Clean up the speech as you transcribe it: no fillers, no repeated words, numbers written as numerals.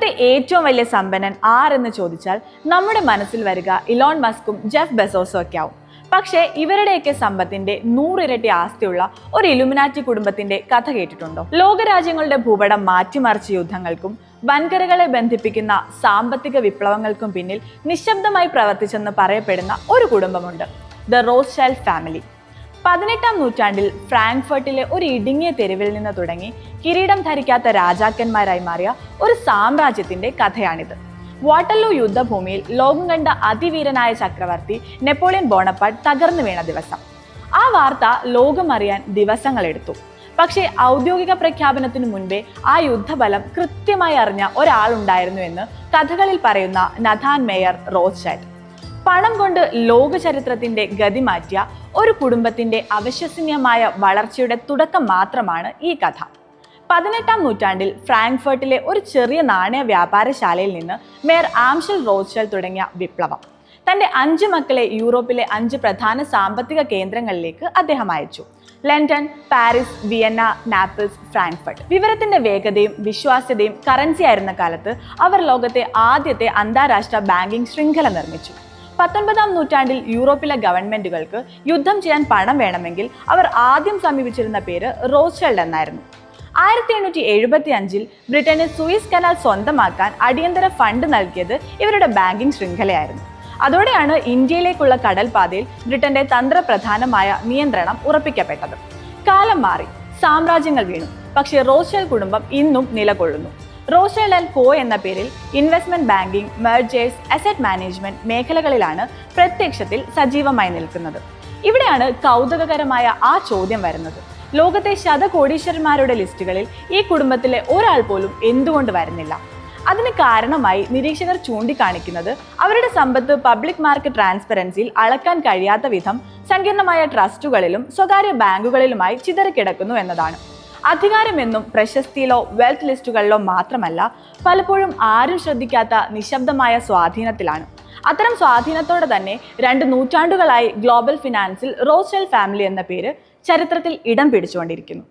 ലോകത്തെ ഏറ്റവും വലിയ സമ്പന്നൻ ആരെന്ന് ചോദിച്ചാൽ നമ്മുടെ മനസ്സിൽ വരിക ഇലോൺ മസ്കും ജെഫ് ബെസോസും ഒക്കെ ആവും. പക്ഷേ ഇവരുടെയൊക്കെ സമ്പത്തിന്റെ 100 ഇരട്ടി ആസ്തിയുള്ള ഒരു ഇലുമിനാറ്റി കുടുംബത്തിന്റെ കഥ കേട്ടിട്ടുണ്ടോ? ലോകരാജ്യങ്ങളുടെ ഭൂപടം മാറ്റിമറിച്ച യുദ്ധങ്ങൾക്കും വൻകരകളെ ബന്ധിപ്പിക്കുന്ന സാമ്പത്തിക വിപ്ലവങ്ങൾക്കും പിന്നിൽ നിശബ്ദമായി പ്രവർത്തിച്ചെന്ന് പറയപ്പെടുന്ന ഒരു കുടുംബമുണ്ട്, ദ റോത്ത്ഷൈൽഡ് ഫാമിലി. 18-ാം നൂറ്റാണ്ടിൽ ഫ്രാങ്ക്ഫർട്ടിലെ ഒരു ഇടുങ്ങിയ തെരുവിൽ നിന്ന് തുടങ്ങി കിരീടം ധരിക്കാത്ത രാജാക്കന്മാരായി മാറിയ ഒരു സാമ്രാജ്യത്തിന്റെ കഥയാണിത്. വാട്ടർലൂ യുദ്ധഭൂമിയിൽ ലോകം കണ്ട അതിവീരനായ ചക്രവർത്തി നെപ്പോളിയൻ ബോണപ്പാർട്ട് തകർന്നു വീണ ദിവസം. ആ വാർത്ത ലോകമറിയാൻ ദിവസങ്ങളെടുത്തു. പക്ഷേ ഔദ്യോഗിക പ്രഖ്യാപനത്തിനു മുൻപേ ആ യുദ്ധബലം കൃത്യമായി അറിഞ്ഞ ഒരാളുണ്ടായിരുന്നു എന്ന് കഥകളിൽ പറയുന്ന നഥാൻ മേയർ റോത്ത്ഷൈൽഡ്. പണം കൊണ്ട് ലോക ചരിത്രത്തിന്റെ ഗതി മാറ്റിയ ഒരു കുടുംബത്തിന്റെ അവിശ്വസനീയമായ വളർച്ചയുടെ തുടക്കം മാത്രമാണ് ഈ കഥ. 18-ാം നൂറ്റാണ്ടിൽ ഫ്രാങ്ക്ഫർട്ടിലെ ഒരു ചെറിയ നാണയ വ്യാപാരശാലയിൽ നിന്ന് മേയർ ആംഷൽ റോത്ത്ഷൈൽഡ് തുടങ്ങിയ വിപ്ലവം തന്റെ 5 മക്കളെ യൂറോപ്പിലെ 5 പ്രധാന സാമ്പത്തിക കേന്ദ്രങ്ങളിലേക്ക് അദ്ദേഹം അയച്ചു: ലണ്ടൻ, പാരീസ്, വിയന്ന, നാപ്പിൾസ്, ഫ്രാങ്ക്ഫർട്ട്. വിവരത്തിന്റെ വേഗതയും വിശ്വാസ്യതയും കറൻസി ആയിരുന്ന കാലത്ത് അവർ ലോകത്തെ ആദ്യത്തെ അന്താരാഷ്ട്ര ബാങ്കിംഗ് ശൃംഖല നിർമ്മിച്ചു. 19-ാം നൂറ്റാണ്ടിൽ യൂറോപ്പിലെ ഗവൺമെന്റുകൾക്ക് യുദ്ധം ചെയ്യാൻ പണം വേണമെങ്കിൽ അവർ ആദ്യം സമീപിച്ചിരുന്ന പേര് റോത്ത്ഷൈൽഡ് എന്നായിരുന്നു. 1875-ൽ ബ്രിട്ടന് സൂയിസ് കനാൽ സ്വന്തമാക്കാൻ അടിയന്തര ഫണ്ട് നൽകിയത് ഇവരുടെ ബാങ്കിംഗ് ശൃംഖലയായിരുന്നു. അതോടെയാണ് ഇന്ത്യയിലേക്കുള്ള കടൽപാതയിൽ ബ്രിട്ടന്റെ തന്ത്രപ്രധാനമായ നിയന്ത്രണം ഉറപ്പിക്കപ്പെട്ടത്. കാലം മാറി, സാമ്രാജ്യങ്ങൾ വീണു, പക്ഷേ റോത്ത്ഷൈൽഡ് കുടുംബം ഇന്നും നിലകൊള്ളുന്നു. റോത്ത്ഷൈൽഡ് ആൻഡ് കോ എന്ന പേരിൽ investment banking, mergers, asset management മേഖലകളിലാണ് പ്രത്യക്ഷത്തിൽ സജീവമായി നിൽക്കുന്നത്. ഇവിടെയാണ് കൗതുകകരമായ ആ ചോദ്യം വരുന്നത്: ലോകത്തെ ശതകോടീശ്വരന്മാരുടെ ലിസ്റ്റുകളിൽ ഈ കുടുംബത്തിലെ ഒരാൾ പോലും എന്തുകൊണ്ട് വരുന്നില്ല? അതിന് കാരണമായി നിരീക്ഷകർ ചൂണ്ടിക്കാണിക്കുന്നത് അവരുടെ സമ്പത്ത് പബ്ലിക് മാർക്കറ്റ് ട്രാൻസ്പെറൻസിയിൽ അളക്കാൻ കഴിയാത്ത വിധം സങ്കീർണമായ ട്രസ്റ്റുകളിലും സ്വകാര്യ ബാങ്കുകളിലുമായി ചിതറിക്കിടക്കുന്നു എന്നതാണ്. അധികാരമെന്നും പ്രശസ്തിയിലോ വെൽത്ത് ലിസ്റ്റുകളിലോ മാത്രമല്ല, പലപ്പോഴും ആരും ശ്രദ്ധിക്കാത്ത നിശബ്ദമായ സ്വാധീനത്തിലാണ്. അത്തരം സ്വാധീനത്തോടെ തന്നെ 2 നൂറ്റാണ്ടുകളായി ഗ്ലോബൽ ഫിനാൻസിൽ റോത്ത്ഷൈൽഡ് ഫാമിലി എന്ന പേര് ചരിത്രത്തിൽ ഇടം പിടിച്ചുകൊണ്ടിരിക്കുന്നു.